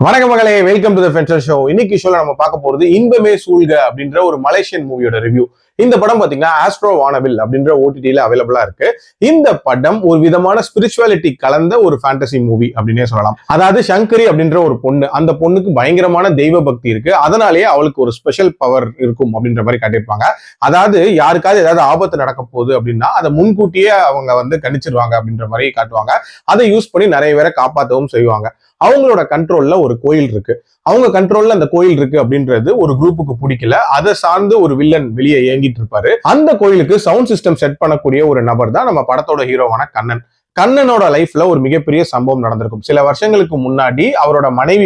வணக்கம் மகளே, welcome to the ஃபென்சர் show. இன்னைக்கு ஷோல நம்ம பார்க்க போறது இன்பமே சூழ்க அப்படின்ற ஒரு மலேசியன் மூவியோட ரிவ்யூ. இந்த படம் பாத்தீங்கன்னா ஆஸ்ட்ரோ வானவில் அப்படின்ற ஓடிடில அவைலபிளா இருக்கு. இந்த படம் ஒரு விதமான ஸ்பிரிச்சுவாலிட்டி கலந்த ஒரு ஃபேண்டசி மூவி அப்படின்னே சொல்லலாம். அதாவது சங்கரி அப்படின்ற ஒரு பொண்ணு, அந்த பொண்ணுக்கு பயங்கரமான தெய்வ பக்தி இருக்கு. அதனாலேயே அவளுக்கு ஒரு ஸ்பெஷல் பவர் இருக்கும் அப்படின்ற மாதிரி காட்டியிருப்பாங்க. அதாவது யாருக்காவது ஏதாவது ஆபத்து நடக்க போகுது அப்படின்னா அதை முன்கூட்டியே அவங்க கணிச்சிருவாங்க அப்படின்ற மாதிரி காட்டுவாங்க. அதை யூஸ் பண்ணி நிறைய பேரை காப்பாற்றவும் செய்வாங்க. அவங்களோட கண்ட்ரோல்ல ஒரு கோயில் இருக்கு. அவங்க கண்ட்ரோல்ல அந்த கோயில் இருக்கு அப்படின்றது ஒரு குரூப்புக்கு பிடிக்கல. அதை சார்ந்து ஒரு வில்லன் வெளியே இயங்கிட்டு இருப்பாரு. அந்த கோயிலுக்கு சவுண்ட் சிஸ்டம் செட் பண்ணக்கூடிய ஒரு நபர் தான் நம்ம படத்தோட ஹீரோவான கண்ணன். கண்ணனோட லைஃப்ல ஒரு மிகப்பெரிய சம்பவம் நடந்திருக்கும். சில வருஷங்களுக்கு முன்னாடி அவரோட மனைவி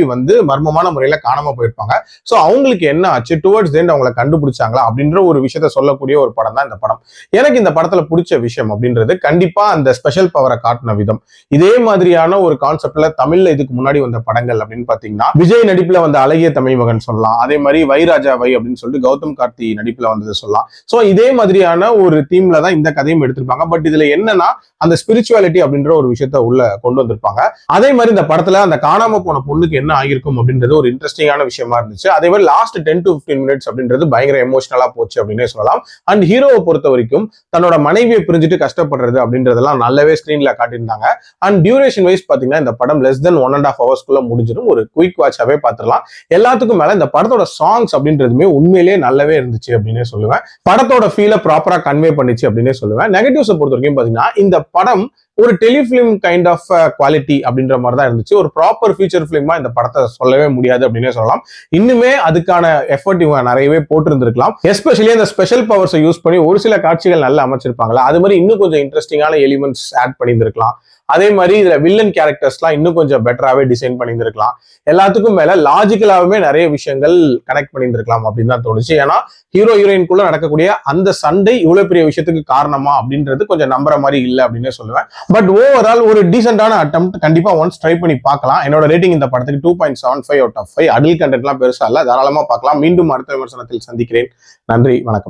மர்மமான முறையில காணாம போயிருப்பாங்க. சோ அவங்களுக்கு என்ன ஆச்சு, டுவர்ட்ஸ் எண்ட் அவங்களை கண்டுபிடிச்சாங்களா அப்படின்ற ஒரு விஷயத்த சொல்லக்கூடிய ஒரு படம் தான் இந்த படம். எனக்கு இந்த படத்துல பிடிச்ச விஷயம் அப்படின்றது கண்டிப்பா அந்த ஸ்பெஷல் பவரை காட்டின விதம். இதே மாதிரியான ஒரு கான்செப்ட்ல தமிழ்ல இதுக்கு முன்னாடி வந்த படங்கள் அப்படின்னு பாத்தீங்கன்னா விஜய் நடிப்புல வந்த அழகிய தமிழ் மகன் சொல்லலாம். அதே மாதிரி வைராஜா வை அப்படின்னு சொல்லிட்டு கௌதம் கார்த்தி நடிப்புல வந்தது சொல்லலாம். சோ இதே மாதிரியான ஒரு தீம்ல தான் இந்த கதையும் எடுத்திருப்பாங்க. பட் இதுல என்னன்னா அந்த ஸ்பிரிச்சுவாலிட்டி அப்படின்ற ஒரு விஷயத்த உள்ள கொண்டு வந்திருப்பாங்க. அதே மாதிரி இந்த படத்துல அந்த காணாம போன பொண்ணுக்கு என்ன ஆகிருக்கும் அப்படின்றது ஒரு இன்ட்ரெஸ்டிங்கான விஷயமா இருந்துச்சு. அதே மாதிரி லாஸ்ட் 10 to 15 மினிட்ஸ் அப்படின்றது பயங்கர எமோஷனலா போச்சு அப்படின்னே சொல்லலாம். அண்ட் ஹீரோவை பொறுத்த வரைக்கும் தன்னோட மனைவியை பிரிஞ்சுட்டு கஷ்டப்படுறது அப்படின்றதெல்லாம் நல்லாவே ஸ்கிரீன்ல காட்டியிருந்தாங்க. அண்ட் டியூரேஷன் வைஸ் பாத்தீங்கன்னா இந்த படம் லெஸ் தென் 1.5 hours முடிஞ்சிடும். ஒரு குயிக் வாட்சாவே பார்த்துடலாம். எல்லாத்துக்கும் மேல இந்த படத்தோட சாங்ஸ் அப்படின்றதுமே உண்மையிலேயே நல்லாவே இருந்துச்சு அப்படின்னே சொல்லுவேன். படத்தோட ஃபீல ப்ராப்பரா கன்வே பண்ணிச்சு அப்படின்னே சொல்லுவேன். நெகட்டிவ்ஸை பொறுத்த வரைக்கும் பாத்தீங்கன்னா இந்த படம் ஒரு டெலிஃபிலிம் கைண்ட் ஆஃப் குவாலிட்டி அப்படின்ற மாதிரி தான் இருந்துச்சு. ஒரு ப்ராப்பர் ஃபீச்சர் பிலிமா இந்த படத்தை சொல்லவே முடியாது அப்படின்னே சொல்லலாம். இன்னுமே அதுக்கான எஃபர்ட் இவங்க நிறையவே போட்டிருந்திருக்கலாம். எஸ்பெஷலி அந்த ஸ்பெஷல் பவர்ஸை யூஸ் பண்ணி ஒரு சில காட்சிகள் நல்லா அமைச்சிருப்பாங்களா, அது மாதிரி இன்னும் கொஞ்சம் இன்ட்ரெஸ்டிங்கான எலிமெண்ட்ஸ் ஆட் பண்ணியிருந்திருக்கலாம். அதே மாதிரி இதுல வில்லன் கேரக்டர்ஸ்லாம் இன்னும் கொஞ்சம் பெட்டராகவே டிசைன் பண்ணியிருந்திருக்கலாம். எல்லாத்துக்கும் மேல லாஜிக்கலாவே நிறைய விஷயங்கள் கனெக்ட் பண்ணியிருந்திருக்கலாம் அப்படின்னு தான் தோணுச்சு. ஏன்னா ஹீரோ ஹீரோயின்குள்ள நடக்கக்கூடிய அந்த சண்டை இவ்வளவு பெரிய விஷயத்துக்கு காரணமா அப்படின்றது கொஞ்சம் நம்புற மாதிரி இல்லை அப்படின்னு சொல்லுவேன். பட் ஓவரால் ஒரு டீசென்டான அட்டெம்ப்ட் கண்டிப்பா ஒன்ஸ் ட்ரை பண்ணி பார்க்கலாம். என்னோட ரேட்டிங் இந்த படத்துக்கு 2.75 out of 5. அடல்ட் கண்டென்ட்லாம் பெருசா இல்ல, தாராளமா பார்க்கலாம். மீண்டும் அடுத்த விமர்சனத்தில் சந்திக்கிறேன். நன்றி, வணக்கம்.